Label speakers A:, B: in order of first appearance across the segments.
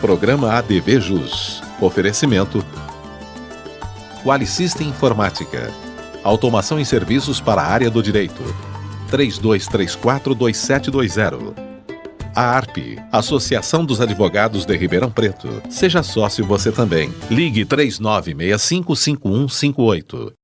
A: Programa ADV Jus. Oferecimento Qualisystem Informática. Automação e serviços para a área do direito. 3234-2720. A ARP, Associação dos Advogados de Ribeirão Preto. Seja sócio você também. Ligue 3965-5158.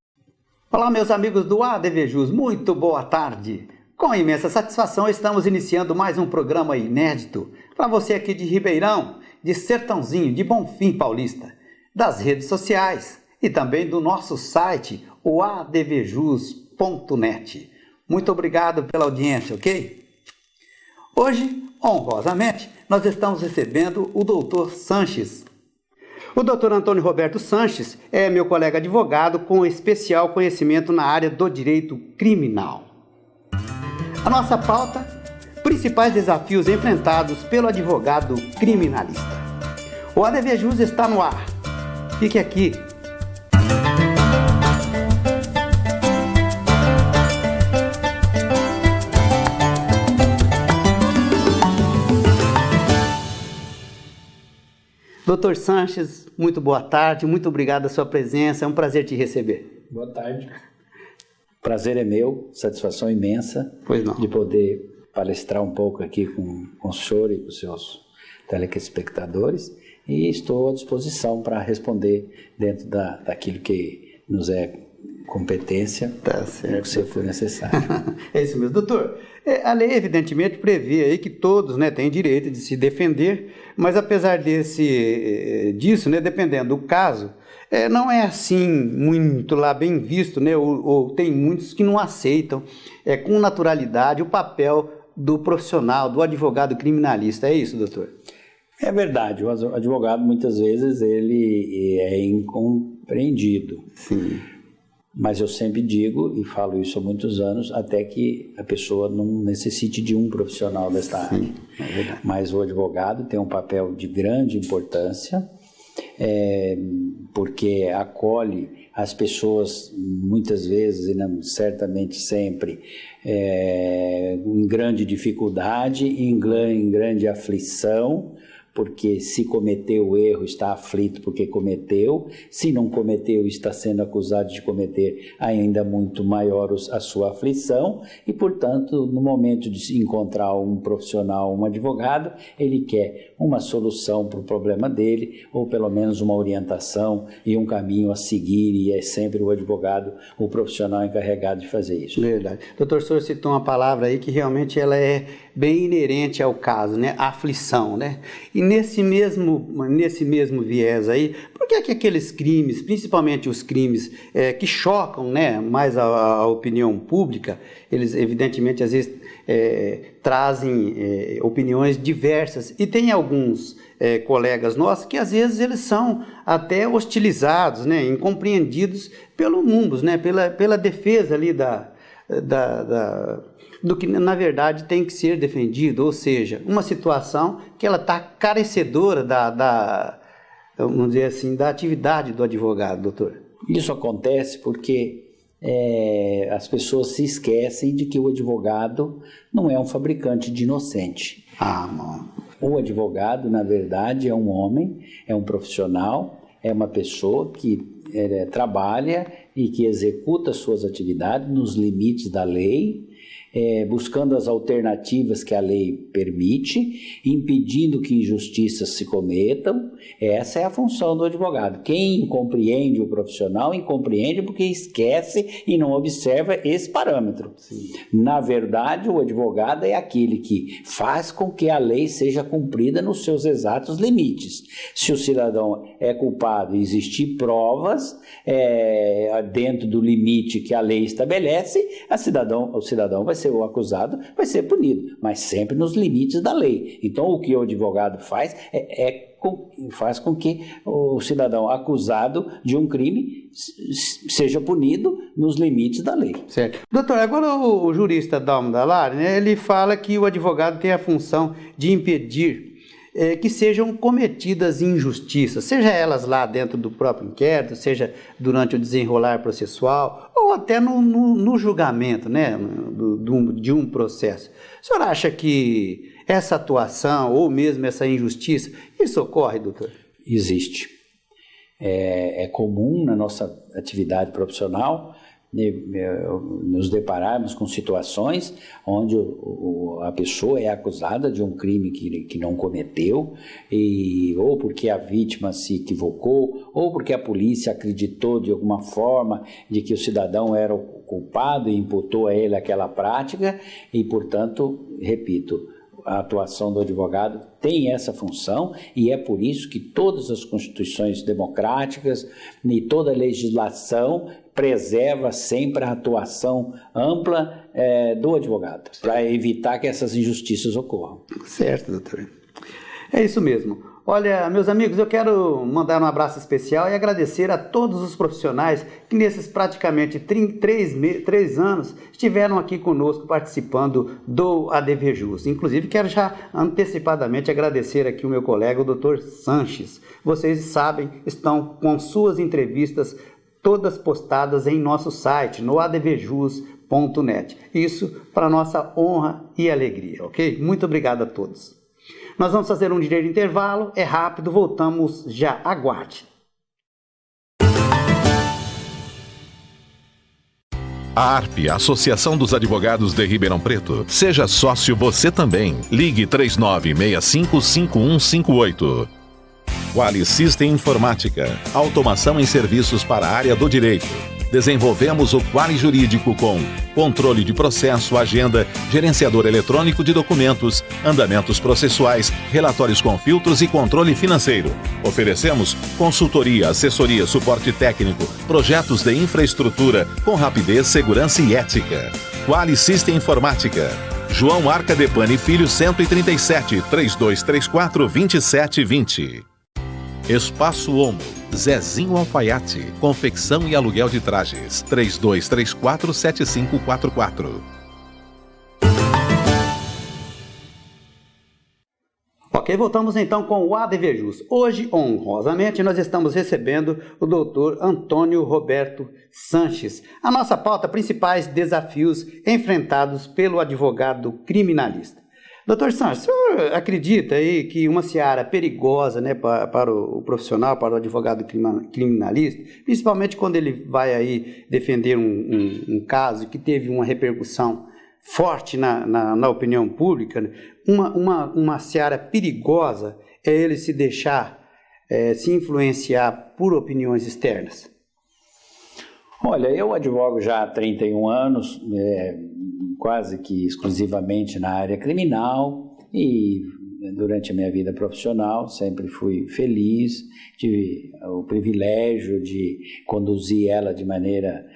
B: Olá, meus amigos do ADV Jus, muito boa tarde. Com imensa satisfação, estamos iniciando mais um programa inédito para você aqui de Ribeirão, de Sertãozinho, de Bonfim Paulista, das redes sociais e também do nosso site, o advjus.net. Muito obrigado pela audiência, ok? Hoje, honrosamente, nós estamos recebendo o Dr. Sanches. O Dr. Antônio Roberto Sanches é meu colega advogado com especial conhecimento na área do direito criminal. A nossa pauta: principais desafios enfrentados pelo advogado criminalista. O ADV Jus está no ar. Fique aqui. Dr. Sanches, muito boa tarde, muito obrigado pela sua presença, é um prazer te receber.
C: Boa tarde. Prazer é meu, satisfação imensa de poder palestrar um pouco aqui com o senhor e com os seus telespectadores, e estou à disposição para responder dentro daquilo que nos é competência, no que você for necessário.
B: É isso mesmo, doutor. A lei evidentemente prevê aí que todos, têm direito de se defender, mas apesar disso, dependendo do caso, não é assim muito lá bem visto, ou tem muitos que não aceitam com naturalidade o papel do profissional, do advogado criminalista. É isso, doutor?
C: É verdade, o advogado muitas vezes ele é incompreendido.
B: Sim.
C: Mas eu sempre digo, e falo isso há muitos anos, até que a pessoa não necessite de um profissional desta área.
B: É verdade.
C: Mas o advogado tem um papel de grande importância, porque acolhe as pessoas muitas vezes, e certamente sempre, em grande dificuldade, em grande aflição, porque se cometeu o erro está aflito porque cometeu, se não cometeu está sendo acusado de cometer ainda muito maior a sua aflição, e portanto no momento de encontrar um profissional, um advogado, ele quer uma solução para o problema dele, ou pelo menos uma orientação e um caminho a seguir, e é sempre o advogado, o profissional encarregado de fazer isso.
B: Verdade. Doutor, o senhor citou uma palavra aí que realmente ela é bem inerente ao caso, a aflição, E nesse mesmo viés aí, por que aqueles crimes, principalmente os crimes que chocam mais a opinião pública, eles evidentemente às vezes trazem opiniões diversas, e tem alguns colegas nossos que às vezes eles são até hostilizados, incompreendidos pelo mundo, pela defesa ali do que na verdade tem que ser defendido, ou seja, uma situação que ela está carecedora vamos dizer assim, da atividade do advogado, doutor.
C: Isso acontece porque as pessoas se esquecem de que o advogado não é um fabricante de inocente. O advogado, na verdade, é um homem, é um profissional, é uma pessoa que trabalha e que executa suas atividades nos limites da lei, buscando as alternativas que a lei permite, impedindo que injustiças se cometam. Essa é a função do advogado. Quem incompreende o profissional, incompreende porque esquece e não observa esse parâmetro.
B: Sim.
C: Na verdade, o advogado é aquele que faz com que a lei seja cumprida nos seus exatos limites. Se o cidadão é culpado e existir provas dentro do limite que a lei estabelece, o cidadão vai ser, o acusado vai ser punido, mas sempre nos limites da lei. Então, o que o advogado faz faz com que o cidadão acusado de um crime seja punido nos limites da lei.
B: Certo. Doutor, agora o jurista Dalmo Dallari, ele fala que o advogado tem a função de impedir que sejam cometidas injustiças, seja elas lá dentro do próprio inquérito, seja durante o desenrolar processual, ou até no julgamento de um processo. O senhor acha que essa atuação ou mesmo essa injustiça, isso ocorre, doutor?
C: Existe. É comum na nossa atividade profissional nos depararmos com situações onde a pessoa é acusada de um crime que não cometeu, ou porque a vítima se equivocou, ou porque a polícia acreditou de alguma forma de que o cidadão era o culpado e imputou a ele aquela prática, e, portanto, repito, a atuação do advogado tem essa função, e é por isso que todas as constituições democráticas e toda a legislação preserva sempre a atuação ampla do advogado, para evitar que essas injustiças ocorram.
B: Certo, doutor. É isso mesmo. Olha, meus amigos, eu quero mandar um abraço especial e agradecer a todos os profissionais que nesses praticamente 3 anos estiveram aqui conosco participando do ADV Jus. Inclusive, quero já antecipadamente agradecer aqui o meu colega, o Dr. Sanches. Vocês sabem, estão com suas entrevistas todas postadas em nosso site, no advjus.net. Isso para nossa honra e alegria, ok? Muito obrigado a todos. Nós vamos fazer um ligeiro intervalo, é rápido, voltamos já, aguarde.
A: A ARP, Associação dos Advogados de Ribeirão Preto. Seja sócio você também. Ligue 3965-5158. Quali System Informática. Automação em serviços para a área do direito. Desenvolvemos o Quali Jurídico com controle de processo, agenda, gerenciador eletrônico de documentos, andamentos processuais, relatórios com filtros e controle financeiro. Oferecemos consultoria, assessoria, suporte técnico, projetos de infraestrutura com rapidez, segurança e ética. Quali System Informática. João Arca Depani Filho 137, 3234-2720. Espaço Homo, Zezinho Alfaiate, confecção e aluguel de trajes, 3234-7544.
B: Ok, voltamos então com o ADV Jus. Hoje, honrosamente, nós estamos recebendo o doutor Antônio Roberto Sanches. A nossa pauta, principais desafios enfrentados pelo advogado criminalista. Doutor Sanches, o senhor acredita aí que uma seara perigosa, né, para o profissional, para o advogado criminalista, principalmente quando ele vai aí defender um caso que teve uma repercussão forte na opinião pública, né? Uma seara perigosa é ele se deixar se influenciar por opiniões externas?
C: Olha, eu advogo já há 31 anos, quase que exclusivamente na área criminal, e durante a minha vida profissional sempre fui feliz, tive o privilégio de conduzir ela de maneira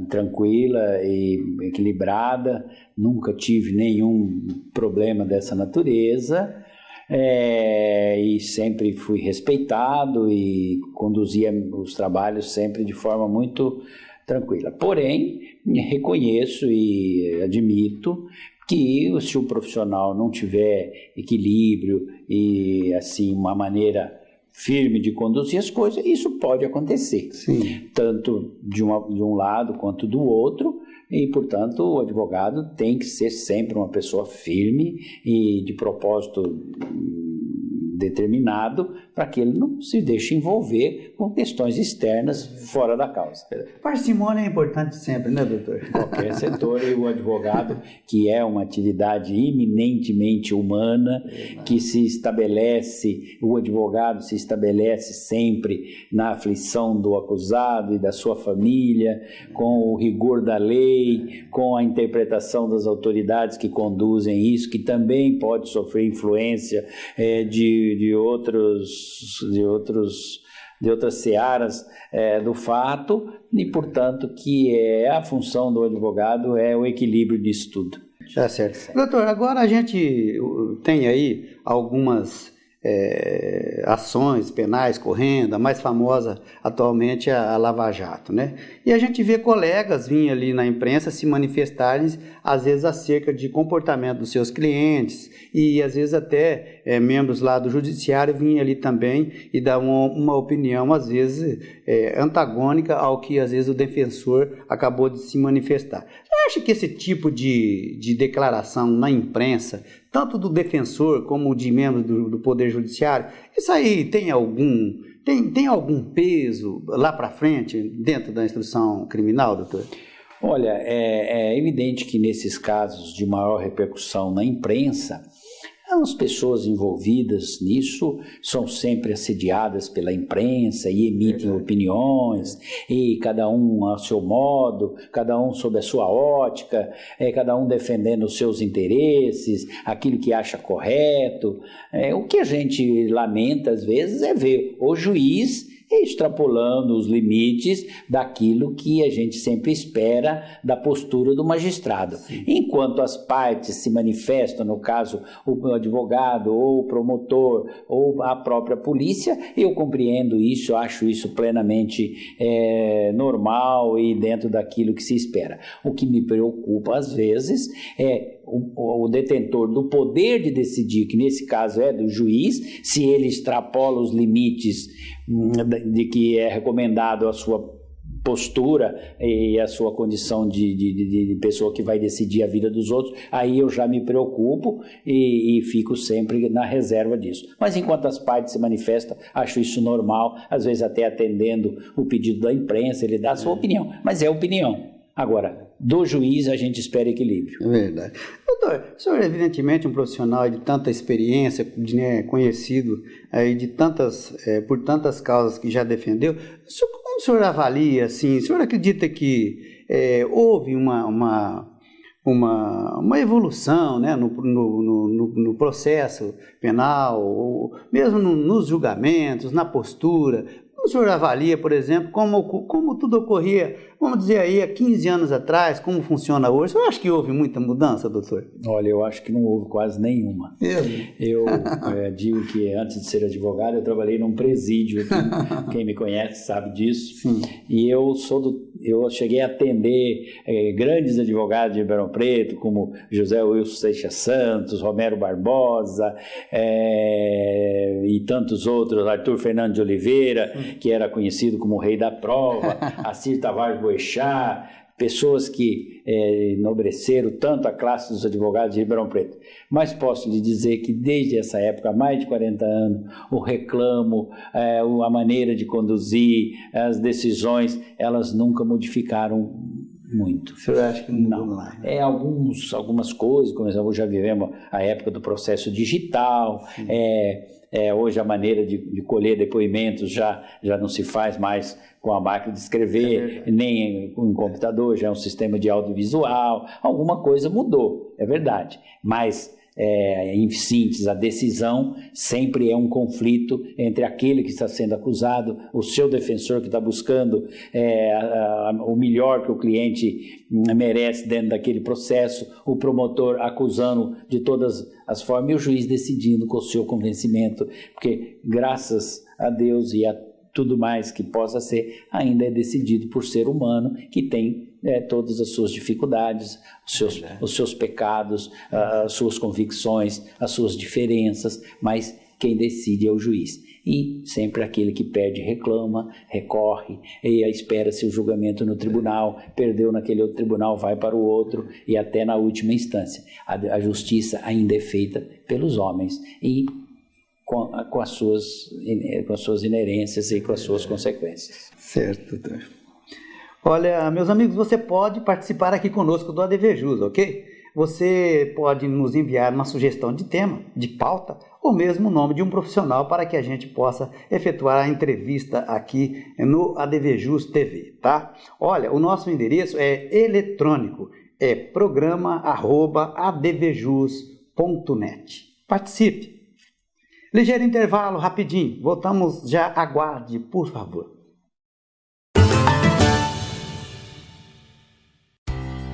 C: tranquila e equilibrada, nunca tive nenhum problema dessa natureza, e sempre fui respeitado e conduzia os trabalhos sempre de forma muito tranquila. Porém, reconheço e admito que se o profissional não tiver equilíbrio e assim uma maneira firme de conduzir as coisas, isso pode acontecer.
B: Sim.
C: Tanto de um lado quanto do outro, e, portanto, o advogado tem que ser sempre uma pessoa firme e de propósito determinado para que ele não se deixe envolver com questões externas fora da causa.
B: Parcimônia é importante sempre, né, doutor?
C: Qualquer setor, e o advogado, que é uma atividade eminentemente humana, que o advogado se estabelece sempre na aflição do acusado e da sua família, com o rigor da lei, com a interpretação das autoridades que conduzem isso, que também pode sofrer influência de outras searas do fato, e, portanto, que a função do advogado é o equilíbrio disso tudo.
B: Tá certo. Doutor, agora a gente tem aí algumas ações penais correndo, a mais famosa atualmente é a Lava Jato, né? E a gente vê colegas virem ali na imprensa se manifestarem, às vezes, acerca de comportamento dos seus clientes, e às vezes até membros lá do judiciário virem ali também e dar uma opinião, às vezes, antagônica ao que, às vezes, o defensor acabou de se manifestar. Você acha que esse tipo de declaração na imprensa tanto do defensor como de membros do Poder Judiciário, isso aí tem algum peso lá para frente dentro da instrução criminal, doutor?
C: Olha, é evidente que nesses casos de maior repercussão na imprensa, as pessoas envolvidas nisso são sempre assediadas pela imprensa e emitem opiniões, e cada um a seu modo, cada um sob a sua ótica, cada um defendendo os seus interesses, aquilo que acha correto. O que a gente lamenta às vezes é ver o juiz extrapolando os limites daquilo que a gente sempre espera da postura do magistrado. Sim. Enquanto as partes se manifestam, no caso o advogado ou o promotor ou a própria polícia, eu compreendo isso, eu acho isso plenamente normal e dentro daquilo que se espera. O que me preocupa às vezes é o detentor do poder de decidir, que nesse caso é do juiz, se ele extrapola os limites de que é recomendado a sua postura e a sua condição de pessoa que vai decidir a vida dos outros, aí eu já me preocupo e fico sempre na reserva disso. Mas enquanto as partes se manifestam, acho isso normal, às vezes até atendendo o pedido da imprensa, ele dá a sua opinião, mas é opinião. Agora, do juiz a gente espera equilíbrio.
B: É verdade. Doutor, o senhor é evidentemente um profissional de tanta experiência, conhecido aí por tantas causas que já defendeu. Como o senhor avalia, assim, o senhor acredita que houve uma evolução, né, no processo penal, ou mesmo nos julgamentos, na postura? O senhor avalia, por exemplo, como tudo ocorria, vamos dizer aí, há 15 anos atrás, como funciona hoje? O senhor acha que houve muita mudança, doutor?
C: Olha, eu acho que não houve quase nenhuma. Eu digo que antes de ser advogado, eu trabalhei num presídio, quem me conhece sabe disso. Sim. E eu cheguei a atender grandes advogados de Ribeirão Preto, como José Wilson Seixas Santos, Romero Barbosa e tantos outros, Arthur Fernando de Oliveira, que era conhecido como o rei da prova, Assir Tavares Boechat, pessoas que enobreceram tanto a classe dos advogados de Ribeirão Preto. Mas posso lhe dizer que desde essa época, há mais de 40 anos, o reclamo, a maneira de conduzir, as decisões, elas nunca modificaram muito.
B: O senhor acha que não?
C: Algumas coisas, como exemplo, já vivemos a época do processo digital, hoje a maneira de colher depoimentos já não se faz mais com a máquina de escrever, nem com o computador, já é um sistema de audiovisual, alguma coisa mudou, é verdade, mas em síntese, a decisão sempre é um conflito entre aquele que está sendo acusado, o seu defensor que está buscando o melhor que o cliente merece dentro daquele processo, o promotor acusando de todas as formas e o juiz decidindo com o seu convencimento, porque graças a Deus e a tudo mais que possa ser, ainda é decidido por ser humano que tem todas as suas dificuldades, os seus pecados, as suas convicções, as suas diferenças, mas quem decide é o juiz. E sempre aquele que perde reclama, recorre, e espera-se o julgamento no tribunal, perdeu naquele outro tribunal, vai para o outro e até na última instância. A justiça ainda é feita pelos homens e com as suas inerências e com as suas consequências.
B: Certo, doutor. Olha, meus amigos, você pode participar aqui conosco do ADVJus, ok? Você pode nos enviar uma sugestão de tema, de pauta, ou mesmo o nome de um profissional para que a gente possa efetuar a entrevista aqui no ADVJus TV, tá? Olha, o nosso endereço é eletrônico, é programa@advjus.net. Participe! Ligeiro intervalo, rapidinho, voltamos já, aguarde, por favor.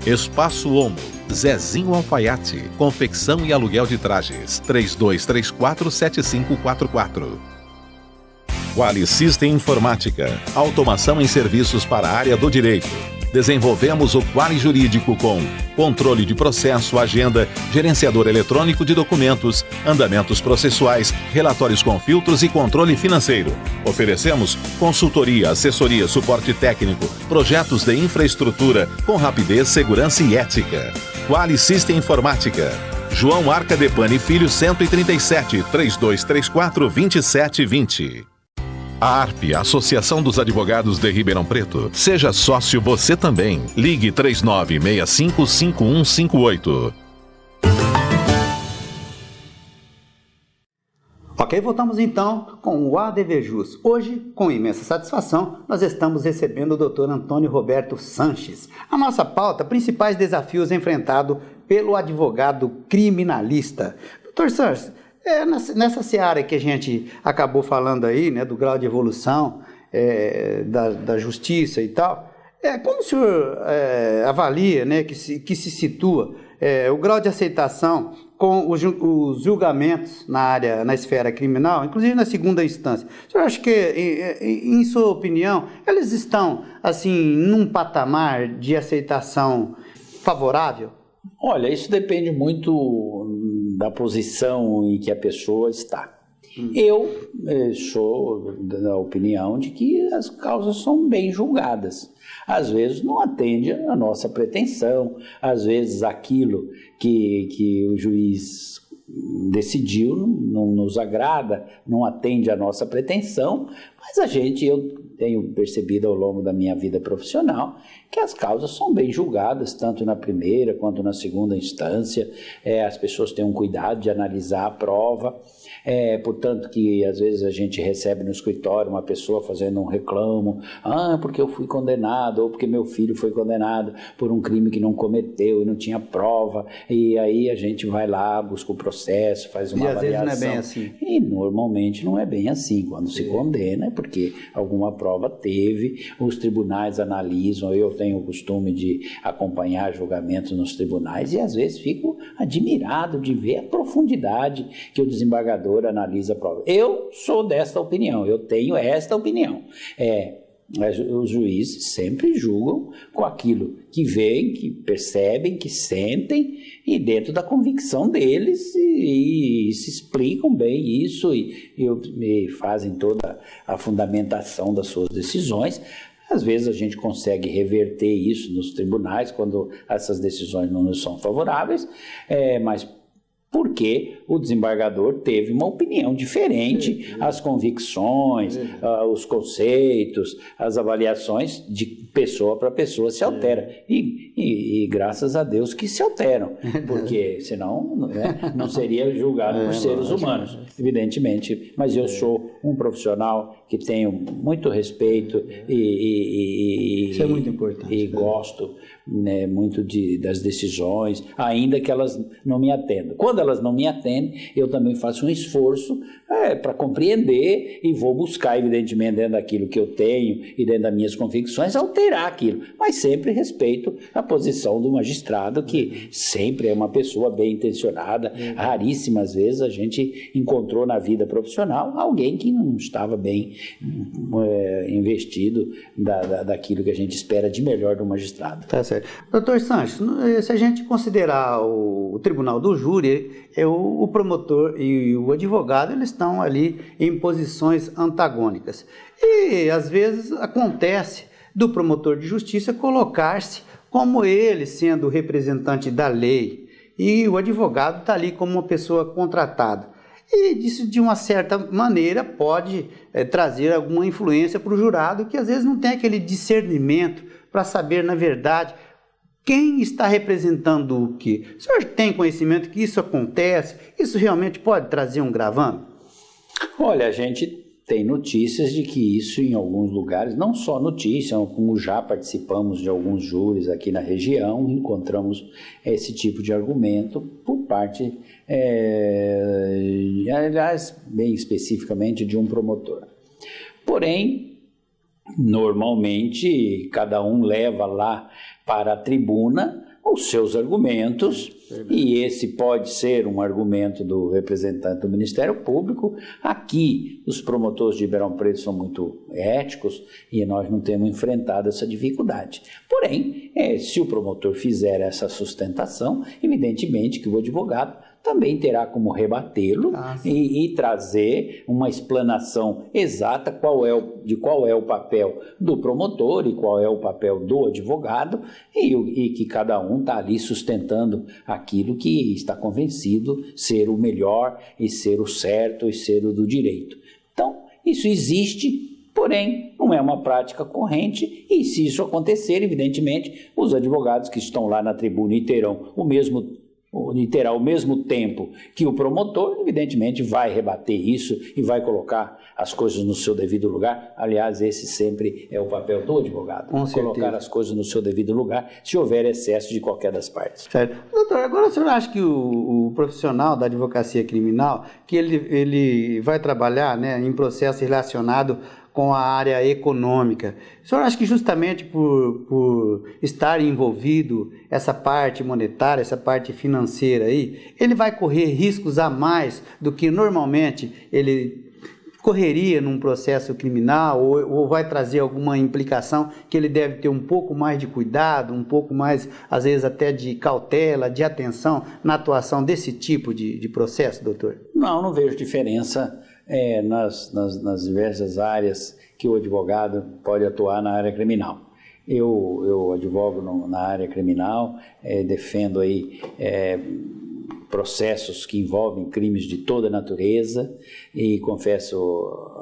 A: Espaço Homo, Zezinho Alfaiate, confecção e aluguel de trajes, 3234-7544. Quali System Informática, automação em serviços para a área do direito. Desenvolvemos o Quali Jurídico com controle de processo, agenda, gerenciador eletrônico de documentos, andamentos processuais, relatórios com filtros e controle financeiro. Oferecemos consultoria, assessoria, suporte técnico, projetos de infraestrutura com rapidez, segurança e ética. Quali System Informática. João Arcadepani Filho 137, 3234-2720. A ARP, Associação dos Advogados de Ribeirão Preto. Seja sócio você também. Ligue 3965-5158.
B: Ok, voltamos então com o ADV Jus. Hoje, com imensa satisfação, nós estamos recebendo o Dr. Antônio Roberto Sanches. A nossa pauta, principais desafios enfrentados pelo advogado criminalista. Dr. Sanches, nessa seara que a gente acabou falando aí, né, do grau de evolução da justiça e tal, como o senhor avalia, né, que se situa o grau de aceitação com os julgamentos na esfera criminal, inclusive na segunda instância? O senhor acha que, em sua opinião, eles estão, assim, num patamar de aceitação favorável?
C: Olha, isso depende muito da posição em que a pessoa está. Eu sou da opinião de que as causas são bem julgadas. Às vezes não atende a nossa pretensão, às vezes aquilo que o juiz decidiu não nos agrada, não atende a nossa pretensão, mas eu tenho percebido ao longo da minha vida profissional que as causas são bem julgadas, tanto na primeira quanto na segunda instância. As pessoas têm um cuidado de analisar a prova, portanto que às vezes a gente recebe no escritório uma pessoa fazendo um reclamo, porque eu fui condenado, ou porque meu filho foi condenado por um crime que não cometeu e não tinha prova, e aí a gente vai lá, busca o processo, faz uma avaliação.
B: E às vezes não é bem assim.
C: E normalmente não é bem assim. Quando se condena é porque alguma prova teve, os tribunais analisam. Eu tenho o costume de acompanhar julgamentos nos tribunais e às vezes fico admirado de ver a profundidade que o desembargador analisa a prova. Eu sou desta opinião, eu tenho esta opinião. Os juízes sempre julgam com aquilo que veem, que percebem, que sentem, e dentro da convicção deles, e se explicam bem isso e fazem toda a fundamentação das suas decisões. Às vezes a gente consegue reverter isso nos tribunais quando essas decisões não nos são favoráveis, mas porque o desembargador teve uma opinião diferente, as convicções, os conceitos, as avaliações de pessoa para pessoa se alteram. E graças a Deus que se alteram, porque senão não seria julgado por seres humanos, evidentemente. Mas eu sou um profissional que tenho muito respeito
B: isso é muito importante,
C: e gosto muito das decisões, ainda que elas não me atendam. Quando elas não me atendem, eu também faço um esforço para compreender e vou buscar, evidentemente, dentro daquilo que eu tenho e dentro das minhas convicções, alterar aquilo. Mas sempre respeito a posição do magistrado, que sempre é uma pessoa bem intencionada. Raríssimas vezes a gente encontrou na vida profissional alguém que não estava bem investido daquilo que a gente espera de melhor do magistrado.
B: Tá certo. Doutor Sanches, se a gente considerar o tribunal do júri, o promotor e o advogado, eles estão ali em posições antagônicas. E, às vezes, acontece do promotor de justiça colocar-se como ele, sendo o representante da lei, e o advogado está ali como uma pessoa contratada. E isso, de uma certa maneira, pode trazer alguma influência para o jurado, que às vezes não tem aquele discernimento para saber, na verdade, quem está representando o quê. O senhor tem conhecimento que isso acontece? Isso realmente pode trazer um gravame?
C: Olha, a gente tem notícias de que isso em alguns lugares, não só notícia, como já participamos de alguns júris aqui na região, encontramos esse tipo de argumento por parte, aliás, bem especificamente de um promotor. Porém, normalmente, cada um leva lá para a tribuna os seus argumentos, e esse pode ser um argumento do representante do Ministério Público. Aqui, os promotores de Ribeirão Preto são muito éticos e nós não temos enfrentado essa dificuldade. Porém, se o promotor fizer essa sustentação, evidentemente que o advogado também terá como rebatê-lo e trazer uma explanação exata de qual é o papel do promotor e qual é o papel do advogado, e que cada um está ali sustentando aquilo que está convencido ser o melhor e ser o certo e ser o do direito. Então, isso existe, porém, não é uma prática corrente, e se isso acontecer, evidentemente, os advogados que estão lá na tribuna e terá o mesmo tempo que o promotor, evidentemente vai rebater isso e vai colocar as coisas no seu devido lugar. Aliás, esse sempre é o papel do advogado, colocar as coisas no seu devido lugar, se houver excesso de qualquer das partes.
B: Certo. Doutor, agora o senhor acha que o profissional da advocacia criminal, que ele vai trabalhar, né, em processo relacionado com a área econômica, o senhor acha que justamente por estar envolvido essa parte monetária, essa parte financeira aí, ele vai correr riscos a mais do que normalmente ele correria num processo criminal, ou vai trazer alguma implicação que ele deve ter um pouco mais de cuidado, um pouco mais, às vezes até de cautela, de atenção na atuação desse tipo de processo, doutor?
C: Não vejo diferença nas diversas áreas que o advogado pode atuar na área criminal. Eu advogo na área criminal, defendo aí processos que envolvem crimes de toda natureza, e confesso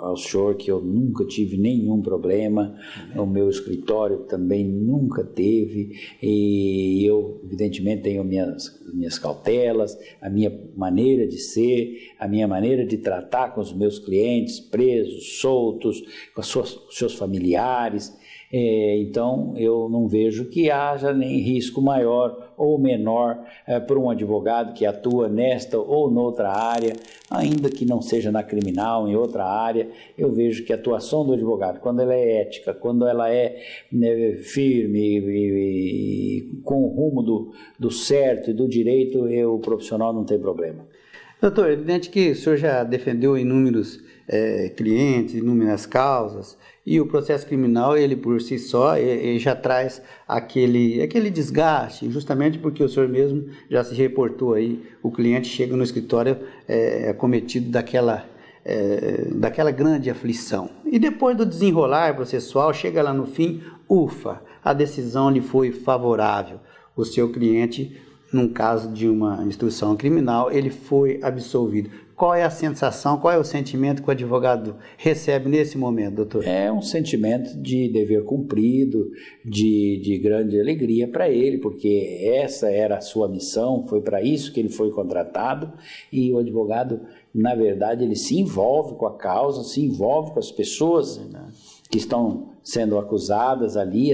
C: ao senhor que eu nunca tive nenhum problema, o meu escritório também nunca teve, e eu evidentemente tenho minhas cautelas, a minha maneira de ser, a minha maneira de tratar com os meus clientes presos, soltos, com os seus familiares. Então eu não vejo que haja nem risco maior ou menor para um advogado que atua nesta ou noutra área, ainda que não seja na criminal, em outra área. Eu vejo que a atuação do advogado, quando ela é ética, quando ela é firme e com o rumo do certo e do direito, o profissional não tem problema.
B: Doutor, é evidente que o senhor já defendeu inúmeros clientes, inúmeras causas, e o processo criminal, ele por si só, ele já traz aquele desgaste, justamente porque o senhor mesmo já se reportou aí, o cliente chega no escritório acometido daquela grande aflição. E depois do desenrolar processual, chega lá no fim, ufa, a decisão lhe foi favorável. O seu cliente, num caso de uma instrução criminal, ele foi absolvido. Qual é a sensação, qual é o sentimento que o advogado recebe nesse momento, doutor?
C: É um sentimento de dever cumprido, de grande alegria para ele, porque essa era a sua missão, foi para isso que ele foi contratado, e o advogado, na verdade, ele se envolve com a causa, se envolve com as pessoas que estão sendo acusadas ali,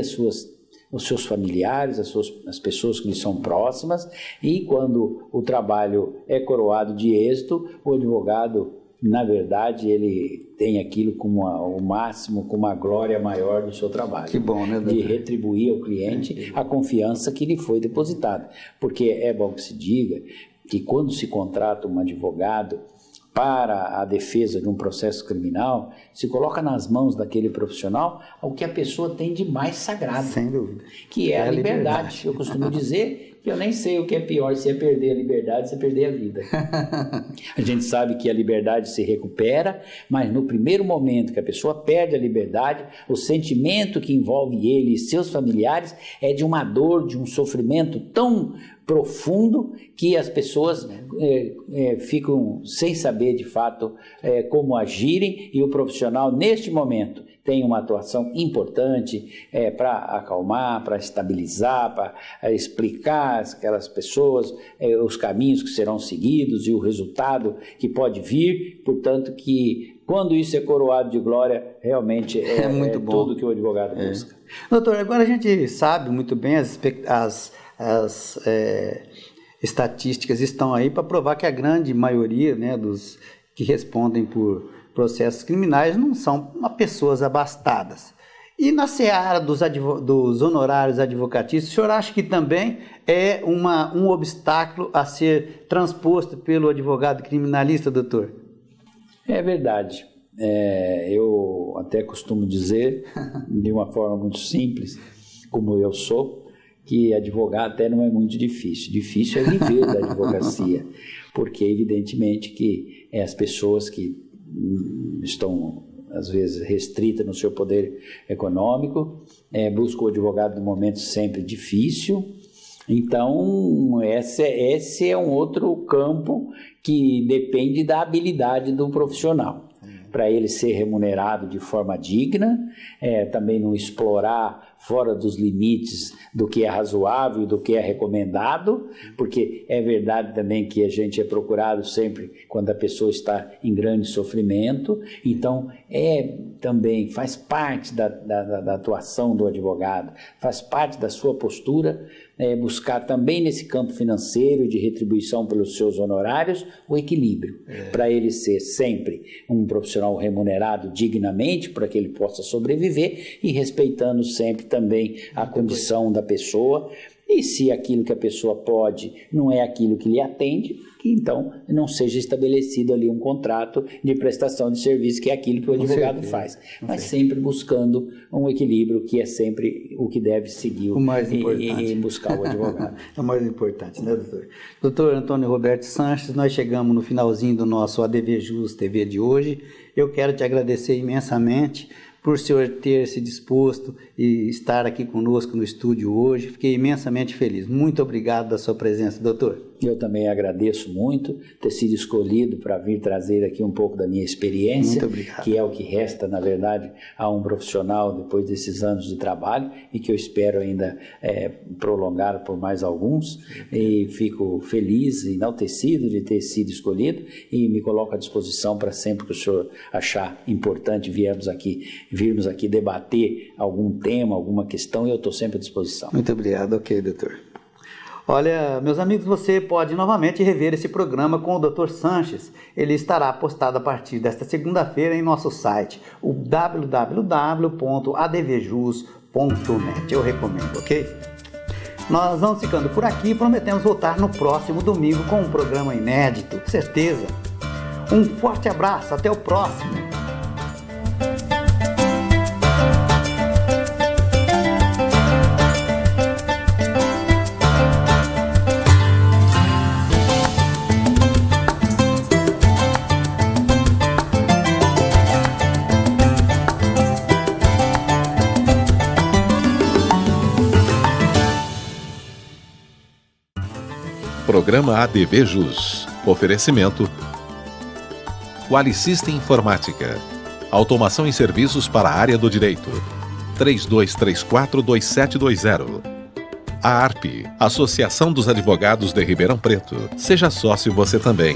C: os seus familiares, as pessoas que lhe são próximas, e quando o trabalho é coroado de êxito, o advogado, na verdade, ele tem aquilo como o máximo, como a glória maior do seu trabalho.
B: Que bom, né, doutor?
C: De retribuir ao cliente a confiança que lhe foi depositada. Porque é bom que se diga que quando se contrata um advogado para a defesa de um processo criminal, se coloca nas mãos daquele profissional o que a pessoa tem de mais sagrado.
B: Sem dúvida.
C: Que é a liberdade. Eu costumo dizer que eu nem sei o que é pior, se é perder a liberdade, ou se é perder a vida. A gente sabe que a liberdade se recupera, mas no primeiro momento que a pessoa perde a liberdade, o sentimento que envolve ele e seus familiares é de uma dor, de um sofrimento tão profundo que as pessoas ficam sem saber de fato como agirem, e o profissional neste momento tem uma atuação importante para acalmar, para estabilizar, para explicar àquelas pessoas os caminhos que serão seguidos e o resultado que pode vir. Portanto, que quando isso é coroado de glória, realmente é muito bom. Tudo que o advogado busca.
B: Doutor, agora a gente sabe muito bem as estatísticas estão aí para provar que a grande maioria, né, dos que respondem por processos criminais não são pessoas abastadas. E na seara dos honorários advocatícios, o senhor acha que também é um obstáculo a ser transposto pelo advogado criminalista, doutor?
C: É verdade. Eu até costumo dizer, de uma forma muito simples, como eu sou, que advogar até não é muito difícil. Difícil é viver da advocacia, porque evidentemente que as pessoas que estão às vezes restritas no seu poder econômico, buscam o advogado no momento sempre difícil. Então, esse é um outro campo que depende da habilidade do profissional, para ele ser remunerado de forma digna, também não explorar fora dos limites do que é razoável e do que é recomendado, porque é verdade também que a gente é procurado sempre quando a pessoa está em grande sofrimento. Então, também faz parte da atuação do advogado, faz parte da sua postura, buscar também nesse campo financeiro de retribuição pelos seus honorários o equilíbrio, para ele ser sempre um profissional remunerado dignamente, para que ele possa sobreviver e respeitando sempre também a condição da pessoa. E se aquilo que a pessoa pode não é aquilo que lhe atende, que então não seja estabelecido ali um contrato de prestação de serviço, que é aquilo que o advogado faz. Mas sempre buscando um equilíbrio, que é sempre o que deve seguir
B: o mais importante.
C: E buscar o advogado.
B: É o mais importante, né, doutor? Doutor Antônio Roberto Sanches, nós chegamos no finalzinho do nosso ADV Jus TV de hoje. Eu quero te agradecer imensamente por o senhor ter se disposto e estar aqui conosco no estúdio hoje. Fiquei imensamente feliz. Muito obrigado da sua presença, doutor.
C: Eu também agradeço muito ter sido escolhido para vir trazer aqui um pouco da minha experiência.
B: Muito obrigado.
C: Que é o que resta, na verdade, a um profissional depois desses anos de trabalho e que eu espero ainda prolongar por mais alguns. E fico feliz e enaltecido de ter sido escolhido e me coloco à disposição para sempre que o senhor achar importante virmos aqui debater algum tema, alguma questão, e eu estou sempre à disposição.
B: Muito obrigado. Ok, doutor. Olha, meus amigos, você pode novamente rever esse programa com o Dr. Sanches. Ele estará postado a partir desta segunda-feira em nosso site, o www.advjus.net. Eu recomendo, ok? Nós vamos ficando por aqui e prometemos voltar no próximo domingo com um programa inédito, certeza. Um forte abraço, até o próximo.
A: Programa ADV Jus. Oferecimento Qualisystem Informática. Automação em serviços para a área do direito. 3234-2720. A ARP, Associação dos Advogados de Ribeirão Preto. Seja sócio você também.